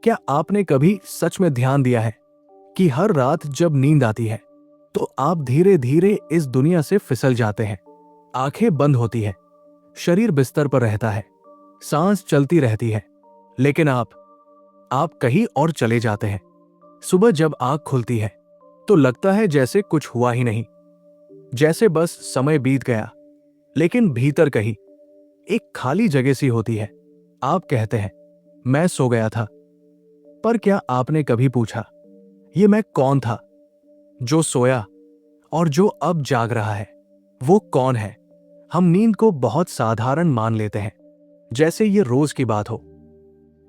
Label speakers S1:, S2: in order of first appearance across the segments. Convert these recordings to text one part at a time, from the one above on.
S1: क्या आपने कभी सच में ध्यान दिया है कि हर रात जब नींद आती है तो आप धीरे धीरे इस दुनिया से फिसल जाते हैं। आंखें बंद होती है, शरीर बिस्तर पर रहता है, सांस चलती रहती है, लेकिन आप कहीं और चले जाते हैं। सुबह जब आंख खुलती है तो लगता है जैसे कुछ हुआ ही नहीं, जैसे बस समय बीत गया। लेकिन भीतर कहीं एक खाली जगह सी होती है। आप कहते हैं मैं सो गया था, पर क्या आपने कभी पूछा ये मैं कौन था जो सोया और जो अब जाग रहा है? वो कौन है? हम नींद को बहुत साधारण मान लेते हैं, जैसे ये रोज की बात हो,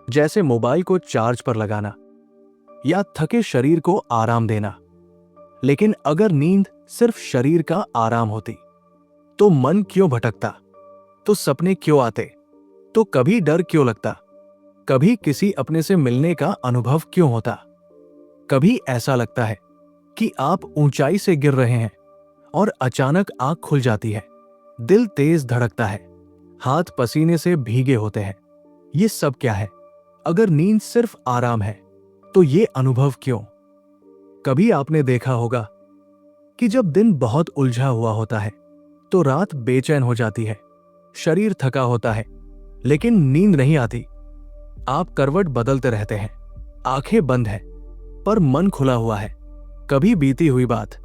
S1: जैसे मोबाइल को चार्ज पर लगाना या थके शरीर को आराम देना। लेकिन अगर नींद सिर्फ शरीर का आराम होती तो मन क्यों भटकता, तो सपने क्यों आते, तो कभी डर क्यों लगता, कभी किसी अपने से मिलने का अनुभव क्यों होता, कभी ऐसा लगता है कि आप ऊंचाई से गिर रहे हैं और अचानक आंख खुल जाती है, दिल तेज धड़कता है, हाथ पसीने से भीगे होते हैं। ये सब क्या है? अगर नींद सिर्फ आराम है तो ये अनुभव क्यों? कभी आपने देखा होगा कि जब दिन बहुत उलझा हुआ होता है तो रात बेचैन हो जाती है, शरीर थका होता है, लेकिन नींद नहीं आती। आप करवट बदलते रहते हैं, आंखें बंद है, पर मन खुला हुआ है। कभी बीती हुई बात,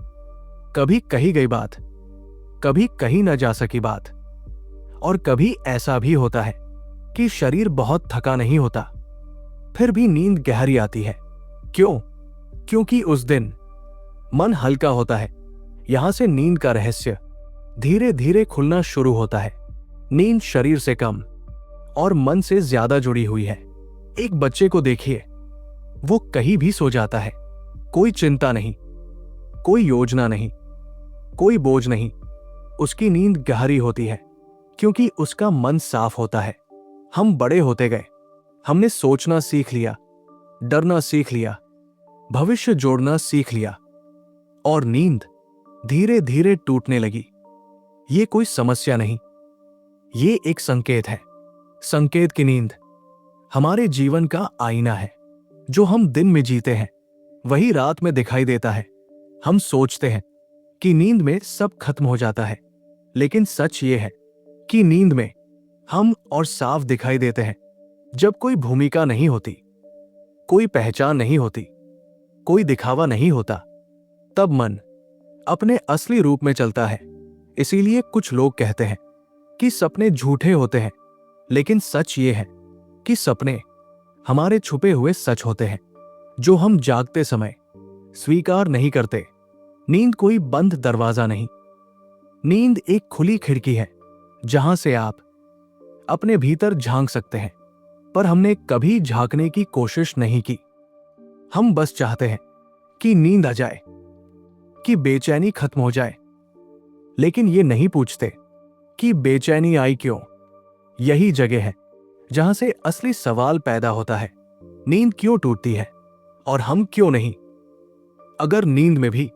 S1: कभी कही गई बात, कभी कही न जा सकी बात। और कभी ऐसा भी होता है कि शरीर बहुत थका नहीं होता, फिर भी नींद गहरी आती है। क्यों? क्योंकि उस दिन मन हल्का होता है। यहां से नींद का रहस्य धीरे धीरे खुलना शुरू होता है। नींद शरीर से कम और मन से ज्यादा जुड़ी हुई है। एक बच्चे को देखिए, वो कहीं भी सो जाता है, कोई चिंता नहीं, कोई योजना नहीं, कोई बोझ नहीं। उसकी नींद गहरी होती है क्योंकि उसका मन साफ होता है। हम बड़े होते गए, हमने सोचना सीख लिया, डरना सीख लिया, भविष्य जोड़ना सीख लिया, और नींद धीरे धीरे टूटने लगी। ये कोई समस्या नहीं, ये एक संकेत है। संकेत की नींद हमारे जीवन का आईना है। जो हम दिन में जीते हैं वही रात में दिखाई देता है। हम सोचते हैं कि नींद में सब खत्म हो जाता है, लेकिन सच ये है कि नींद में हम और साफ दिखाई देते हैं। जब कोई भूमिका नहीं होती, कोई पहचान नहीं होती, कोई दिखावा नहीं होता, तब मन अपने असली रूप में चलता है। इसीलिए कुछ लोग कहते हैं कि सपने झूठे होते हैं, लेकिन सच ये है कि सपने हमारे छुपे हुए सच होते हैं, जो हम जागते समय स्वीकार नहीं करते। नींद कोई बंद दरवाजा नहीं, नींद एक खुली खिड़की है जहां से आप अपने भीतर झांक सकते हैं। पर हमने कभी झांकने की कोशिश नहीं की। हम बस चाहते हैं कि नींद आ जाए, कि बेचैनी खत्म हो जाए, लेकिन ये नहीं पूछते कि बेचैनी आई क्यों। यही जगह है जहां से असली सवाल पैदा होता है। नींद क्यों टूटती है और हम क्यों नहीं? अगर नींद में भी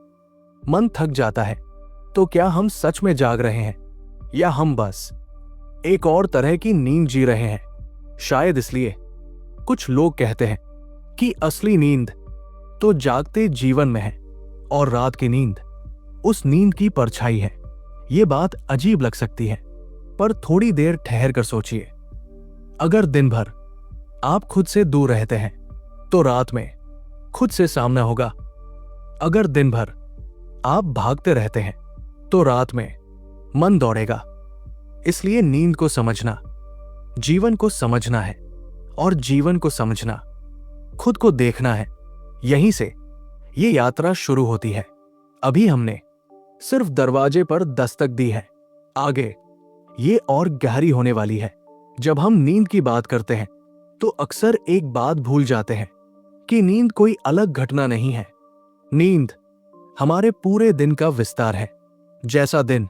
S1: मन थक जाता है तो क्या हम सच में जाग रहे हैं, या हम बस एक और तरह की नींद जी रहे हैं? शायद इसलिए कुछ लोग कहते हैं कि असली नींद तो जागते जीवन में है और रात की नींद उस नींद की परछाई है। ये बात अजीब लग सकती है, पर थोड़ी देर ठहर कर सोचिए। अगर दिन भर आप खुद से दूर रहते हैं तो रात में खुद से सामना होगा। अगर दिन भर आप भागते रहते हैं तो रात में मन दौड़ेगा। इसलिए नींद को समझना जीवन को समझना है, और जीवन को समझना खुद को देखना है। यहीं से ये यात्रा शुरू होती है। अभी हमने सिर्फ दरवाजे पर दस्तक दी है, आगे ये और गहरी होने वाली है। जब हम नींद की बात करते हैं तो अक्सर एक बात भूल जाते हैं कि नींद कोई अलग घटना नहीं है। नींद हमारे पूरे दिन का विस्तार है। जैसा दिन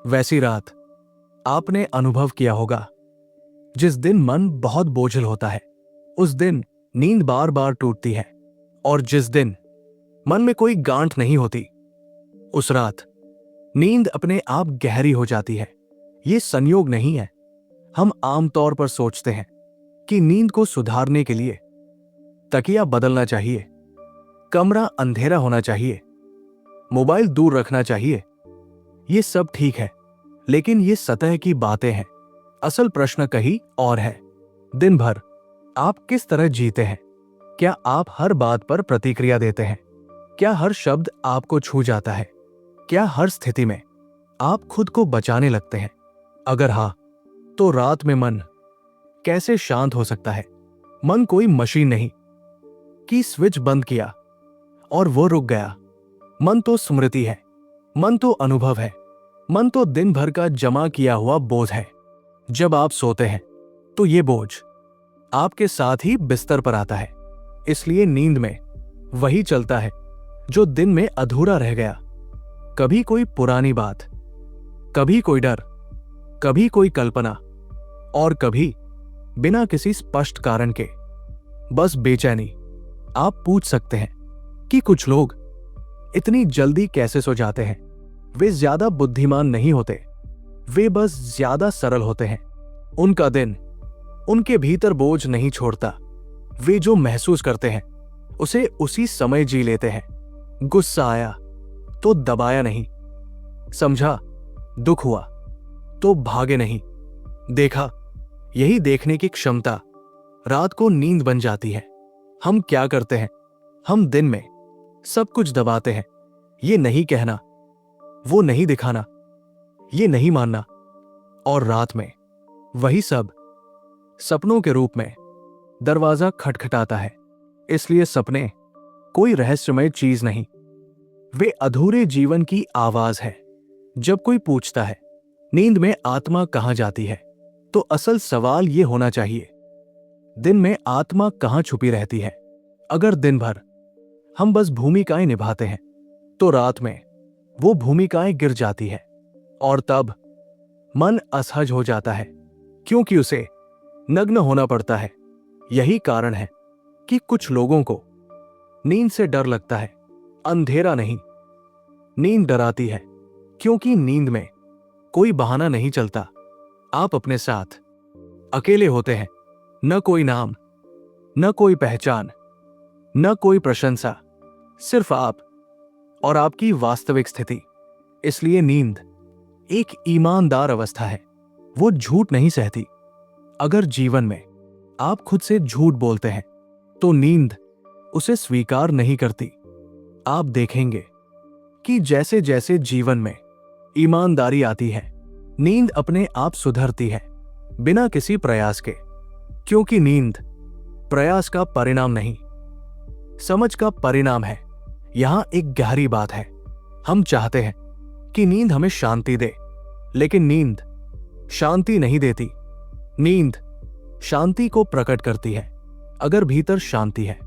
S1: वैसी रात। आपने अनुभव किया होगा, जिस दिन मन बहुत बोझिल होता है उस दिन नींद बार बार टूटती है, और जिस दिन मन में कोई गांठ नहीं होती उस रात नींद अपने आप गहरी हो जाती है। ये संयोग नहीं है। हम आमतौर पर सोचते हैं कि नींद को सुधारने के लिए तकिया बदलना चाहिए, कमरा अंधेरा होना चाहिए, मोबाइल दूर रखना चाहिए। ये सब ठीक है, लेकिन ये सतह की बातें हैं। असल प्रश्न कहीं और है। दिन भर आप किस तरह जीते हैं? क्या आप हर बात पर प्रतिक्रिया देते हैं? क्या हर शब्द आपको छू जाता है? क्या हर स्थिति में आप खुद को बचाने लगते हैं? अगर हाँ, तो रात में मन कैसे शांत हो सकता है? मन कोई मशीन नहीं कि स्विच बंद किया और वो रुक गया। मन तो स्मृति है, मन तो अनुभव है, मन तो दिन भर का जमा किया हुआ बोझ है। जब आप सोते हैं तो ये बोझ आपके साथ ही बिस्तर पर आता है। इसलिए नींद में वही चलता है जो दिन में अधूरा रह गया। कभी कोई पुरानी बात, कभी कोई डर, कभी कोई कल्पना, और कभी बिना किसी स्पष्ट कारण के बस बेचैनी। आप पूछ सकते हैं कि कुछ लोग इतनी जल्दी कैसे सो जाते हैं? वे ज्यादा बुद्धिमान नहीं होते, वे बस ज्यादा सरल होते हैं। उनका दिन उनके भीतर बोझ नहीं छोड़ता। वे जो महसूस करते हैं उसे उसी समय जी लेते हैं। गुस्सा आया तो दबाया नहीं, समझा, दुख हुआ तो भागे नहीं। देखा, यही देखने की क्षमता रात को नींद बन जाती है। हम क्या करते हैं? हम दिन में सब कुछ दबाते हैं। ये नहीं कहना, वो नहीं दिखाना, ये नहीं मानना, और रात में वही सब सपनों के रूप में दरवाजा खटखटाता है। इसलिए सपने कोई रहस्यमय चीज नहीं, वे अधूरे जीवन की आवाज है। जब कोई पूछता है नींद में आत्मा कहां जाती है, तो असल सवाल यह होना चाहिए, दिन में आत्मा कहां छुपी रहती है? अगर दिन भर हम बस भूमिकाएं निभाते हैं तो रात में वो भूमिकाएं गिर जाती है, और तब मन असहज हो जाता है क्योंकि उसे नग्न होना पड़ता है। यही कारण है कि कुछ लोगों को नींद से डर लगता है। अंधेरा नहीं, नींद डराती है, क्योंकि नींद में कोई बहाना नहीं चलता। आप अपने साथ अकेले होते हैं। न कोई नाम, न कोई पहचान, न कोई प्रशंसा, सिर्फ आप और आपकी वास्तविक स्थिति। इसलिए नींद एक ईमानदार अवस्था है, वो झूठ नहीं सहती। अगर जीवन में आप खुद से झूठ बोलते हैं तो नींद उसे स्वीकार नहीं करती। आप देखेंगे कि जैसे जैसे जीवन में ईमानदारी आती है, नींद अपने आप सुधरती है, बिना किसी प्रयास के। क्योंकि नींद प्रयास का परिणाम नहीं, समझ का परिणाम है। यहां एक गहरी बात है। हम चाहते हैं कि नींद हमें शांति दे, लेकिन नींद शांति नहीं देती। नींद शांति को प्रकट करती है। अगर भीतर शांति है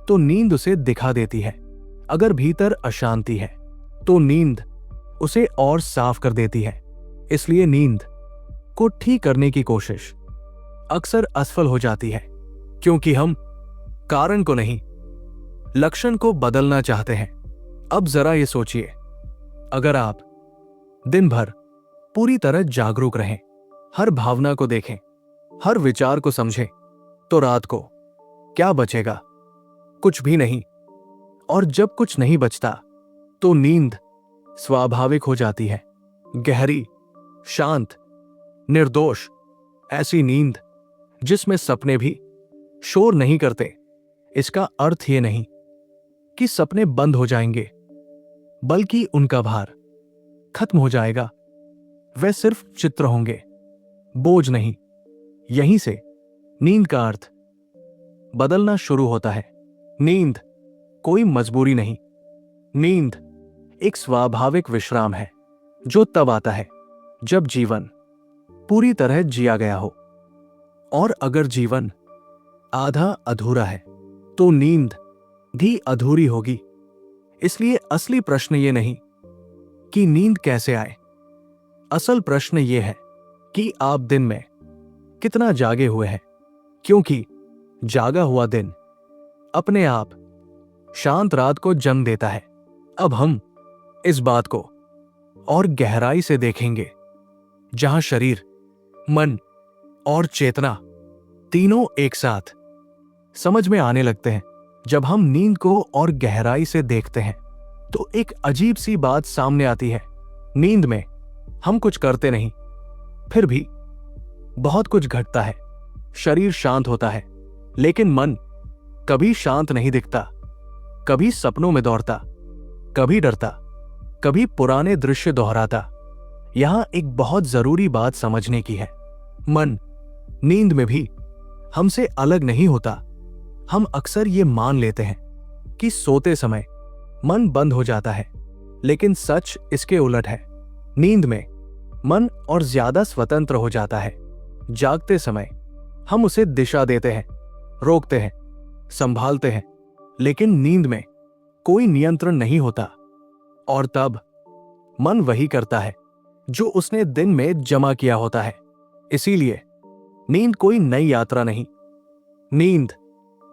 S1: तो नींद उसे दिखा देती है। अगर भीतर अशांति है तो नींद उसे और साफ कर देती है। इसलिए नींद को ठीक करने की कोशिश अक्सर असफल हो जाती है, क्योंकि हम कारण को नहीं, लक्षण को बदलना चाहते हैं। अब जरा ये सोचिए, अगर आप दिन भर पूरी तरह जागरूक रहें, हर भावना को देखें, हर विचार को समझें, तो रात को क्या बचेगा? कुछ भी नहीं। और जब कुछ नहीं बचता तो नींद स्वाभाविक हो जाती है, गहरी, शांत, निर्दोष। ऐसी नींद जिसमें सपने भी शोर नहीं करते। इसका अर्थ ये नहीं कि सपने बंद हो जाएंगे, बल्कि उनका भार खत्म हो जाएगा। वे सिर्फ चित्र होंगे, बोझ नहीं। यहीं से नींद का अर्थ बदलना शुरू होता है। नींद कोई मजबूरी नहीं, नींद एक स्वाभाविक विश्राम है, जो तब आता है जब जीवन पूरी तरह जिया गया हो। और अगर जीवन आधा अधूरा है तो नींद भी अधूरी होगी। इसलिए असली प्रश्न ये नहीं कि नींद कैसे आए, असल प्रश्न ये है कि आप दिन में कितना जागे हुए हैं, क्योंकि जागा हुआ दिन अपने आप शांत रात को जन्म देता है। अब हम इस बात को और गहराई से देखेंगे, जहां शरीर, मन और चेतना तीनों एक साथ समझ में आने लगते हैं। जब हम नींद को और गहराई से देखते हैं तो एक अजीब सी बात सामने आती है। नींद में हम कुछ करते नहीं, फिर भी बहुत कुछ घटता है। शरीर शांत होता है, लेकिन मन कभी शांत नहीं दिखता। कभी सपनों में दौड़ता, कभी डरता, कभी पुराने दृश्य दोहराता। यहां एक बहुत जरूरी बात समझने की है। मन नींद में भी हमसे अलग नहीं होता। हम अक्सर ये मान लेते हैं कि सोते समय मन बंद हो जाता है, लेकिन सच इसके उलट है। नींद में मन और ज्यादा स्वतंत्र हो जाता है। जागते समय हम उसे दिशा देते हैं, रोकते हैं, संभालते हैं, लेकिन नींद में कोई नियंत्रण नहीं होता। और तब मन वही करता है जो उसने दिन में जमा किया होता है। इसीलिए नींद कोई नई यात्रा नहीं, नींद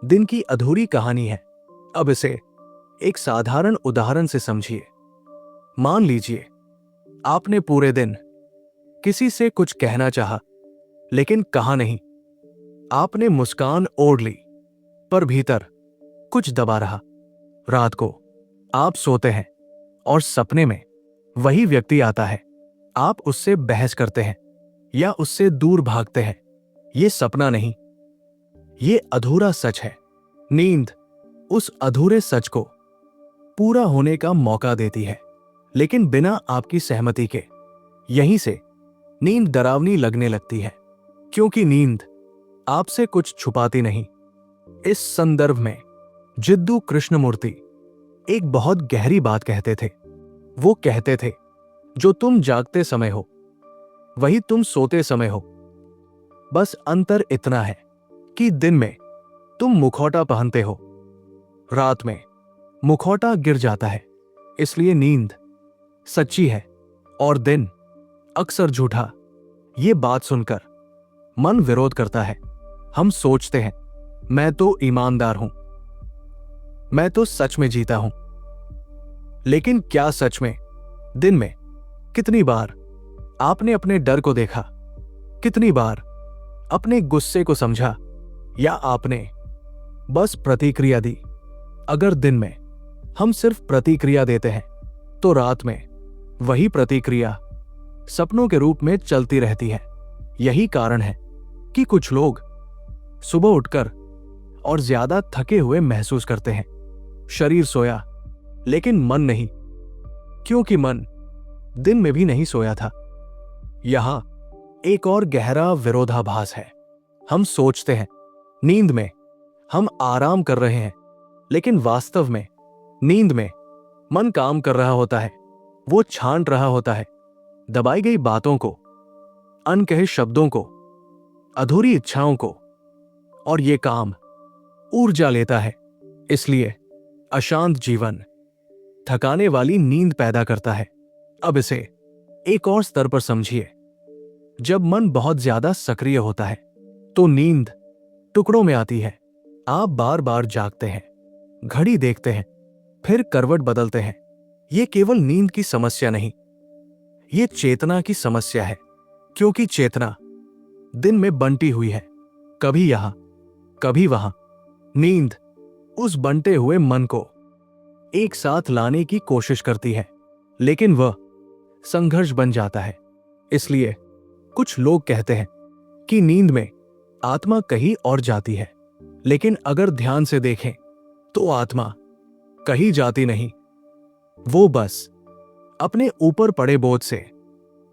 S1: दिन की अधूरी कहानी है। अब इसे एक साधारण उदाहरण से समझिए। मान लीजिए आपने पूरे दिन किसी से कुछ कहना चाहा, लेकिन कहा नहीं। आपने मुस्कान ओढ़ ली, पर भीतर कुछ दबा रहा। रात को आप सोते हैं और सपने में वही व्यक्ति आता है। आप उससे बहस करते हैं या उससे दूर भागते हैं। ये सपना नहीं, ये अधूरा सच है। नींद उस अधूरे सच को पूरा होने का मौका देती है, लेकिन बिना आपकी सहमति के। यहीं से नींद डरावनी लगने लगती है, क्योंकि नींद आपसे कुछ छुपाती नहीं। इस संदर्भ में जिद्दू कृष्णमूर्ति एक बहुत गहरी बात कहते थे। वो कहते थे, जो तुम जागते समय हो वही तुम सोते समय हो। बस अंतर इतना है कि दिन में तुम मुखौटा पहनते हो, रात में मुखौटा गिर जाता है। इसलिए नींद सच्ची है और दिन अक्सर झूठा। ये बात सुनकर मन विरोध करता है। हम सोचते हैं, मैं तो ईमानदार हूं, मैं तो सच में जीता हूं। लेकिन क्या सच में दिन में कितनी बार आपने अपने डर को देखा? कितनी बार अपने गुस्से को समझा? या आपने बस प्रतिक्रिया दी? अगर दिन में हम सिर्फ प्रतिक्रिया देते हैं, तो रात में वही प्रतिक्रिया सपनों के रूप में चलती रहती है। यही कारण है कि कुछ लोग सुबह उठकर और ज्यादा थके हुए महसूस करते हैं। शरीर सोया, लेकिन मन नहीं, क्योंकि मन दिन में भी नहीं सोया था। यहां एक और गहरा विरोधाभास है। हम सोचते हैं नींद में हम आराम कर रहे हैं, लेकिन वास्तव में नींद में मन काम कर रहा होता है। वो छांट रहा होता है दबाई गई बातों को, अनकहे शब्दों को, अधूरी इच्छाओं को, और ये काम ऊर्जा लेता है। इसलिए अशांत जीवन थकाने वाली नींद पैदा करता है। अब इसे एक और स्तर पर समझिए। जब मन बहुत ज्यादा सक्रिय होता है तो नींद टुकड़ों में आती है। आप बार बार जागते हैं, घड़ी देखते हैं, फिर करवट बदलते हैं। यह केवल नींद की समस्या नहीं, यह चेतना की समस्या है, क्योंकि चेतना दिन में बंटी हुई है, कभी यहां कभी वहां। नींद उस बंटे हुए मन को एक साथ लाने की कोशिश करती है, लेकिन वह संघर्ष बन जाता है। इसलिए कुछ लोग कहते हैं कि नींद में आत्मा कहीं और जाती है, लेकिन अगर ध्यान से देखें तो आत्मा कहीं जाती नहीं। वो बस अपने ऊपर पड़े बोझ से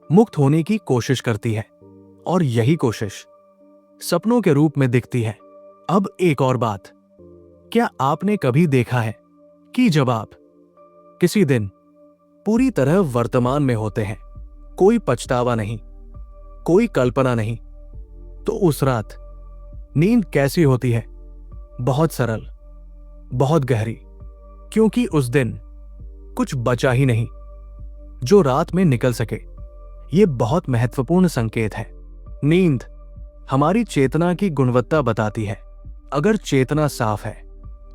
S1: मुक्त होने की कोशिश करती है, और यही कोशिश सपनों के रूप में दिखती है। अब एक और बात, क्या आपने कभी देखा है कि जब आप किसी दिन पूरी तरह वर्तमान में होते हैं, कोई पछतावा नहीं, कोई कल्पना नहीं, तो उस रात नींद कैसी होती है? बहुत सरल, बहुत गहरी, क्योंकि उस दिन कुछ बचा ही नहीं जो रात में निकल सके। यह बहुत महत्वपूर्ण संकेत है। नींद हमारी चेतना की गुणवत्ता बताती है। अगर चेतना साफ है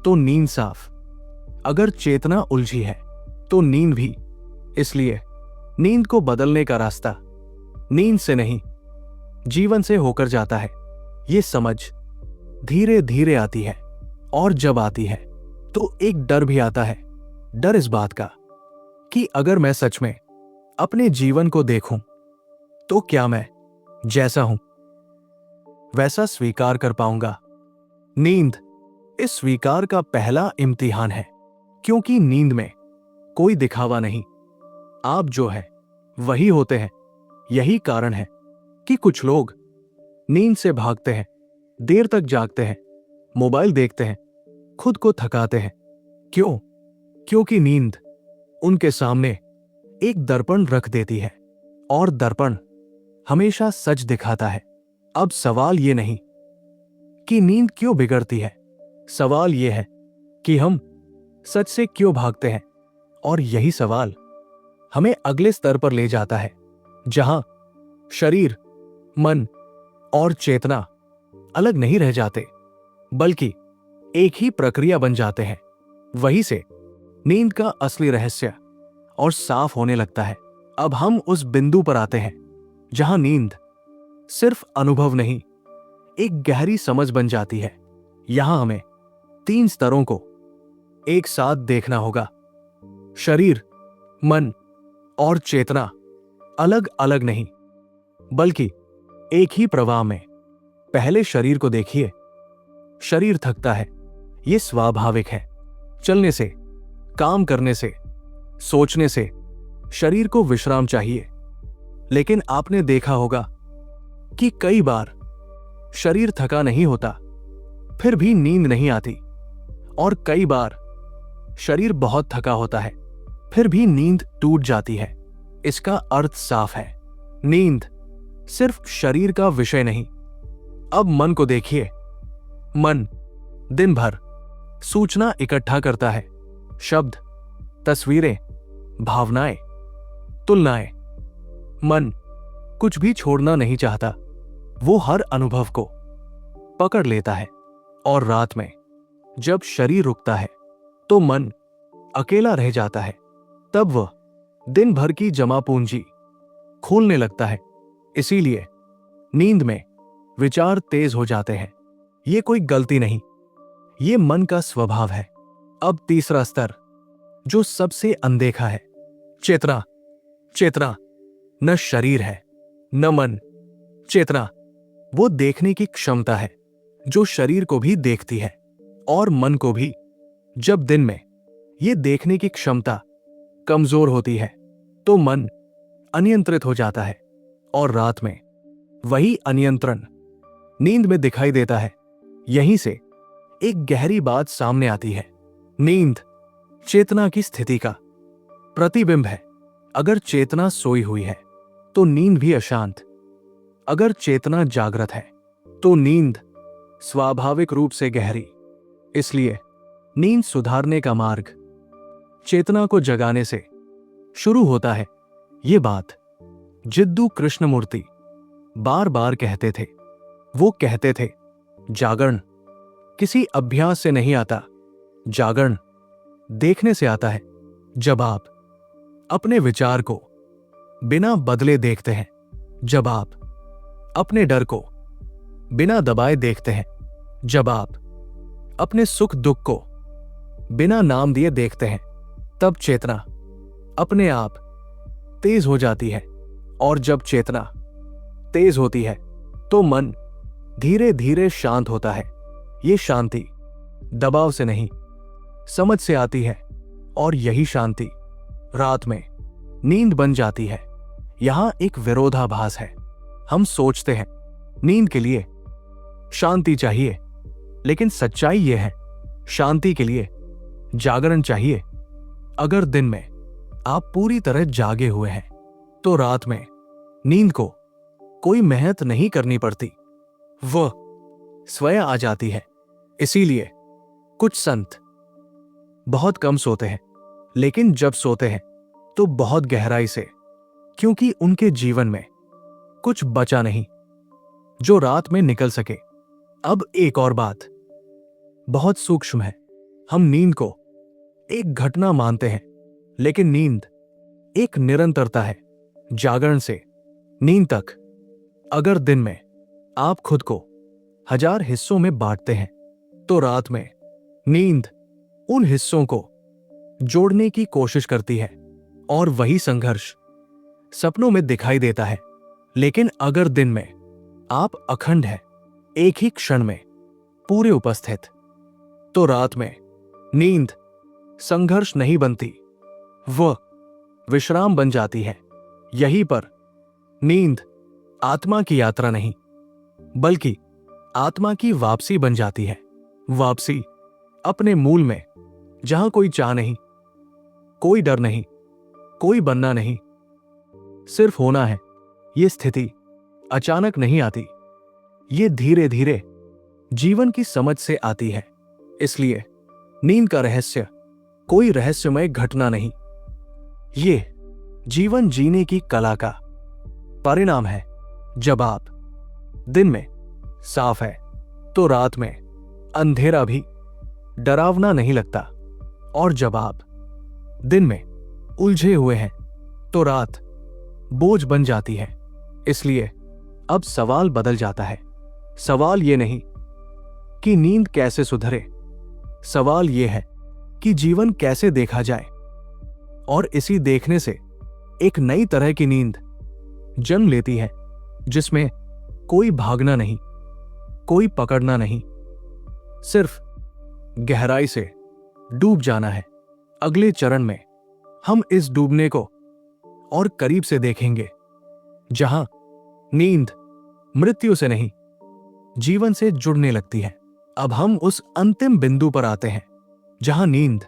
S1: तो नींद साफ, अगर चेतना उलझी है तो नींद भी। इसलिए नींद को बदलने का रास्ता नींद से नहीं, जीवन से होकर जाता है। ये समझ धीरे धीरे आती है, और जब आती है तो एक डर भी आता है। डर इस बात का कि अगर मैं सच में अपने जीवन को देखूं तो क्या मैं जैसा हूं वैसा स्वीकार कर पाऊंगा। नींद इस स्वीकार का पहला इम्तिहान है, क्योंकि नींद में कोई दिखावा नहीं, आप जो है वही होते हैं। यही कारण है कि कुछ लोग नींद से भागते हैं, देर तक जागते हैं, मोबाइल देखते हैं, खुद को थकाते हैं। क्यों? क्योंकि नींद उनके सामने एक दर्पण रख देती है और दर्पण हमेशा सच दिखाता है। अब सवाल ये नहीं कि नींद क्यों बिगड़ती है, सवाल ये है कि हम सच से क्यों भागते हैं। और यही सवाल हमें अगले स्तर पर ले जाता है, जहां शरीर, मन और चेतना अलग नहीं रह जाते, बल्कि एक ही प्रक्रिया बन जाते हैं। वहीं से नींद का असली रहस्य और साफ होने लगता है। अब हम उस बिंदु पर आते हैं जहां नींद सिर्फ अनुभव नहीं, एक गहरी समझ बन जाती है। यहां हमें 3 स्तरों को एक साथ देखना होगा। शरीर, मन और चेतना अलग अलग नहीं, बल्कि एक ही प्रवाह में। पहले शरीर को देखिए। शरीर थकता है, यह स्वाभाविक है। चलने से, काम करने से, सोचने से शरीर को विश्राम चाहिए। लेकिन आपने देखा होगा कि कई बार शरीर थका नहीं होता, फिर भी नींद नहीं आती, और कई बार शरीर बहुत थका होता है, फिर भी नींद टूट जाती है। इसका अर्थ साफ है, नींद सिर्फ शरीर का विषय नहीं। अब मन को देखिए। मन दिन भर सूचना इकट्ठा करता है, शब्द, तस्वीरें, भावनाएं, तुलनाएं। मन कुछ भी छोड़ना नहीं चाहता, वो हर अनुभव को पकड़ लेता है। और रात में जब शरीर रुकता है तो मन अकेला रह जाता है। तब वह दिन भर की जमा पूंजी खोलने लगता है। इसीलिए नींद में विचार तेज हो जाते हैं। ये कोई गलती नहीं, ये मन का स्वभाव है। अब तीसरा स्तर, जो सबसे अनदेखा है, चेतना। चेतना न शरीर है, न मन। चेतना वो देखने की क्षमता है जो शरीर को भी देखती है और मन को भी। जब दिन में ये देखने की क्षमता कमजोर होती है तो मन अनियंत्रित हो जाता है, और रात में वही अनियंत्रण नींद में दिखाई देता है। यहीं से एक गहरी बात सामने आती है। नींद चेतना की स्थिति का प्रतिबिंब है। अगर चेतना सोई हुई है तो नींद भी अशांत। अगर चेतना जागृत है तो नींद स्वाभाविक रूप से गहरी। इसलिए नींद सुधारने का मार्ग चेतना को जगाने से शुरू होता है। ये बात जिद्दू कृष्णमूर्ति बार बार कहते थे। वो कहते थे, जागरण किसी अभ्यास से नहीं आता, जागरण देखने से आता है। जब आप अपने विचार को बिना बदले देखते हैं, जब आप अपने डर को बिना दबाए देखते हैं, जब आप अपने सुख दुख को बिना नाम दिए देखते हैं, तब चेतना अपने आप तेज हो जाती है। और जब चेतना तेज होती है तो मन धीरे धीरे शांत होता है। ये शांति दबाव से नहीं, समझ से आती है, और यही शांति रात में नींद बन जाती है। यहां एक विरोधाभास है। हम सोचते हैं नींद के लिए शांति चाहिए, लेकिन सच्चाई यह है, शांति के लिए जागरण चाहिए। अगर दिन में आप पूरी तरह जागे हुए हैं तो रात में नींद को कोई मेहनत नहीं करनी पड़ती, वह स्वयं आ जाती है। इसीलिए कुछ संत बहुत कम सोते हैं, लेकिन जब सोते हैं तो बहुत गहराई से, क्योंकि उनके जीवन में कुछ बचा नहीं जो रात में निकल सके। अब एक और बात बहुत सूक्ष्म है। हम नींद को एक घटना मानते हैं, लेकिन नींद एक निरंतरता है, जागरण से नींद तक। अगर दिन में आप खुद को 1000 हिस्सों में बांटते हैं तो रात में नींद उन हिस्सों को जोड़ने की कोशिश करती है और वही संघर्ष सपनों में दिखाई देता है। लेकिन अगर दिन में आप अखंड है, एक ही क्षण में पूरे उपस्थित, तो रात में नींद संघर्ष नहीं बनती, वह विश्राम बन जाती है। यहीं पर नींद आत्मा की यात्रा नहीं, बल्कि आत्मा की वापसी बन जाती है। वापसी अपने मूल में, जहां कोई चाह नहीं, कोई डर नहीं, कोई बनना नहीं, सिर्फ होना है। ये स्थिति अचानक नहीं आती, ये धीरे धीरे जीवन की समझ से आती है। इसलिए नींद का रहस्य कोई रहस्यमय घटना नहीं, ये जीवन जीने की कला का परिणाम है। जब आप दिन में साफ है, तो रात में अंधेरा भी डरावना नहीं लगता, और जब आप दिन में उलझे हुए हैं, तो रात बोझ बन जाती है। इसलिए अब सवाल बदल जाता है। सवाल ये नहीं कि नींद कैसे सुधरे, सवाल ये है कि जीवन कैसे देखा जाए। और इसी देखने से एक नई तरह की नींद जन्म लेती है, जिसमें कोई भागना नहीं, कोई पकड़ना नहीं, सिर्फ गहराई से डूब जाना है। अगले चरण में हम इस डूबने को और करीब से देखेंगे, जहां नींद मृत्यु से नहीं, जीवन से जुड़ने लगती है। अब हम उस अंतिम बिंदु पर आते हैं, जहां नींद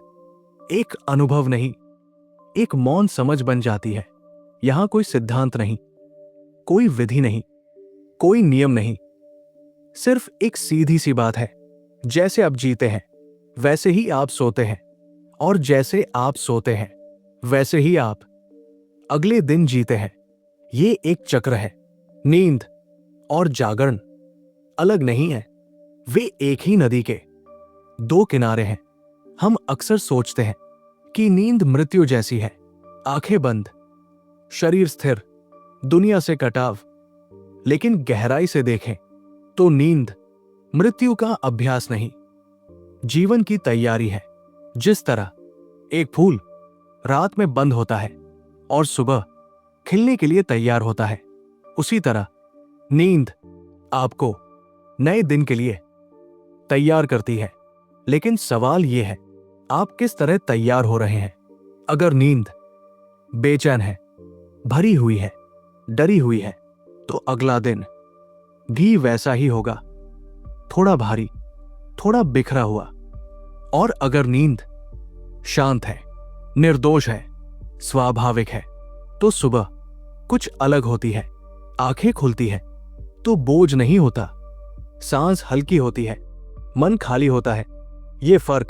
S1: एक अनुभव नहीं, एक मौन समझ बन जाती है। यहां कोई सिद्धांत नहीं, कोई विधि नहीं, कोई नियम नहीं, सिर्फ एक सीधी सी बात है। जैसे आप जीते हैं, वैसे ही आप सोते हैं, और जैसे आप सोते हैं, वैसे ही आप अगले दिन जीते हैं। ये एक चक्र है। नींद और जागरण अलग नहीं है, वे एक ही नदी के दो किनारे हैं। हम अक्सर सोचते हैं कि नींद मृत्यु जैसी है, आंखें बंद, शरीर स्थिर, दुनिया से कटाव। लेकिन गहराई से देखें तो नींद मृत्यु का अभ्यास नहीं, जीवन की तैयारी है। जिस तरह एक फूल रात में बंद होता है और सुबह खिलने के लिए तैयार होता है, उसी तरह नींद आपको नए दिन के लिए तैयार करती है। लेकिन सवाल यह है, आप किस तरह तैयार हो रहे हैं? अगर नींद बेचैन है, भरी हुई है, डरी हुई है, तो अगला दिन भी वैसा ही होगा, थोड़ा भारी, थोड़ा बिखरा हुआ। और अगर नींद शांत है, निर्दोष है, स्वाभाविक है, तो सुबह कुछ अलग होती है। आंखें खुलती है तो बोझ नहीं होता, सांस हल्की होती है, मन खाली होता है। ये फर्क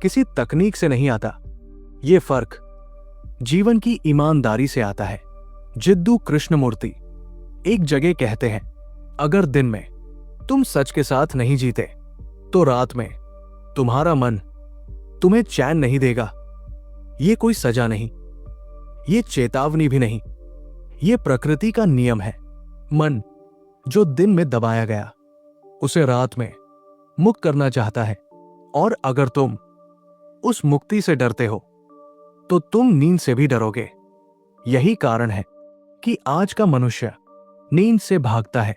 S1: किसी तकनीक से नहीं आता, ये फर्क जीवन की ईमानदारी से आता है। जिद्दू कृष्णमूर्ति एक जगह कहते हैं, अगर दिन में तुम सच के साथ नहीं जीते, तो रात में तुम्हारा मन तुम्हें चैन नहीं देगा। ये कोई सजा नहीं, ये चेतावनी भी नहीं, ये प्रकृति का नियम है। मन जो दिन में दबाया गया, उसे रात में मुक्त करना चाहता है। और अगर तुम उस मुक्ति से डरते हो, तो तुम नींद से भी डरोगे। यही कारण है कि आज का मनुष्य नींद से भागता है।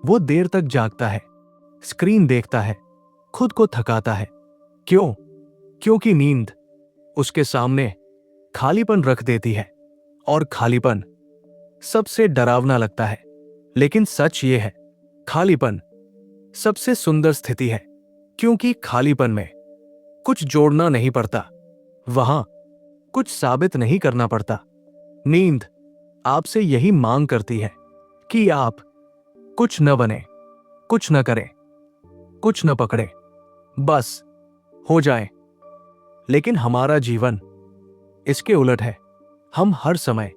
S1: वो देर तक जागता है, स्क्रीन देखता है, खुद को थकाता है। क्यों? क्योंकि नींद उसके सामने खालीपन रख देती है, और खालीपन सबसे डरावना लगता है। लेकिन सच ये है, खालीपन सबसे सुंदर स्थिति है, क्योंकि खालीपन में कुछ जोड़ना नहीं पड़ता, वहां कुछ साबित नहीं करना पड़ता। नींद आपसे यही मांग करती है कि आप कुछ न बने, कुछ न करें, कुछ न पकड़े, बस हो जाए। लेकिन हमारा जीवन इसके उलट है। हम हर समय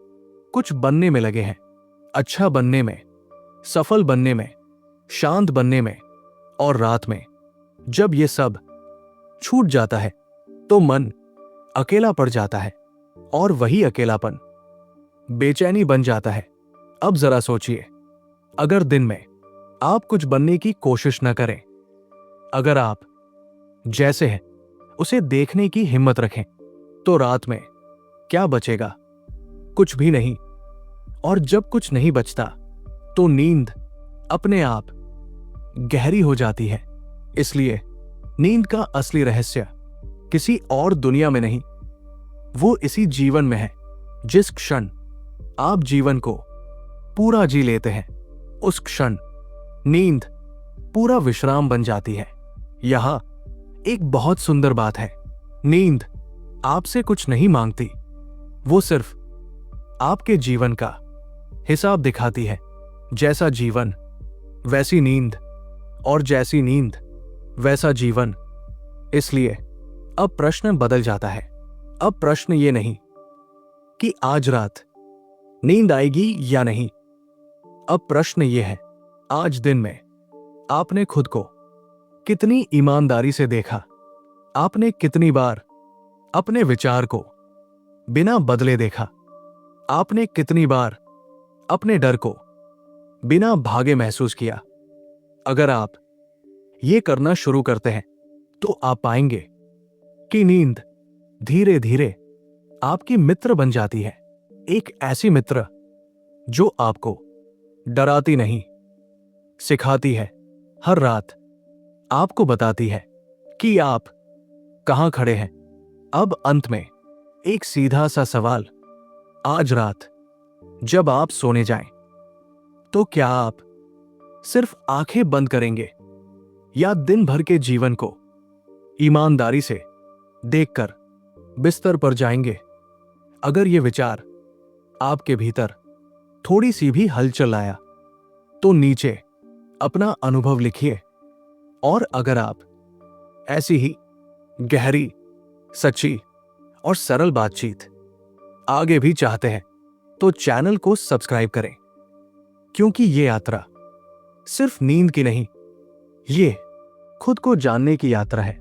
S1: कुछ बनने में लगे हैं, अच्छा बनने में, सफल बनने में, शांत बनने में। और रात में जब ये सब छूट जाता है, तो मन अकेला पड़ जाता है, और वही अकेलापन बेचैनी बन जाता है। अब जरा सोचिए, अगर दिन में आप कुछ बनने की कोशिश न करें, अगर आप जैसे हैं उसे देखने की हिम्मत रखें, तो रात में क्या बचेगा? कुछ भी नहीं। और जब कुछ नहीं बचता तो नींद अपने आप गहरी हो जाती है। इसलिए नींद का असली रहस्य किसी और दुनिया में नहीं, वो इसी जीवन में है। जिस क्षण आप जीवन को पूरा जी लेते हैं, उस क्षण नींद पूरा विश्राम बन जाती है। यहां एक बहुत सुंदर बात है, नींद आपसे कुछ नहीं मांगती, वो सिर्फ आपके जीवन का हिसाब दिखाती है। जैसा जीवन वैसी नींद, और जैसी नींद वैसा जीवन। इसलिए अब प्रश्न बदल जाता है। अब प्रश्न ये नहीं कि आज रात नींद आएगी या नहीं। अब प्रश्न ये है, आज दिन में आपने खुद को कितनी ईमानदारी से देखा? आपने कितनी बार अपने विचार को बिना बदले देखा? आपने कितनी बार अपने डर को बिना भागे महसूस किया? अगर आप ये करना शुरू करते हैं तो आप पाएंगे कि नींद धीरे धीरे आपकी मित्र बन जाती है। एक ऐसी मित्र जो आपको डराती नहीं, सिखाती है। हर रात आपको बताती है कि आप कहां खड़े हैं। अब अंत में एक सीधा सा सवाल, आज रात जब आप सोने जाएं, तो क्या आप सिर्फ आंखें बंद करेंगे या दिन भर के जीवन को ईमानदारी से देखकर बिस्तर पर जाएंगे? अगर ये विचार आपके भीतर थोड़ी सी भी हलचल लाया तो नीचे अपना अनुभव लिखिए। और अगर आप ऐसी ही गहरी, सच्ची और सरल बातचीत आगे भी चाहते हैं तो चैनल को सब्सक्राइब करें, क्योंकि ये यात्रा सिर्फ नींद की नहीं, ये खुद को जानने की यात्रा है।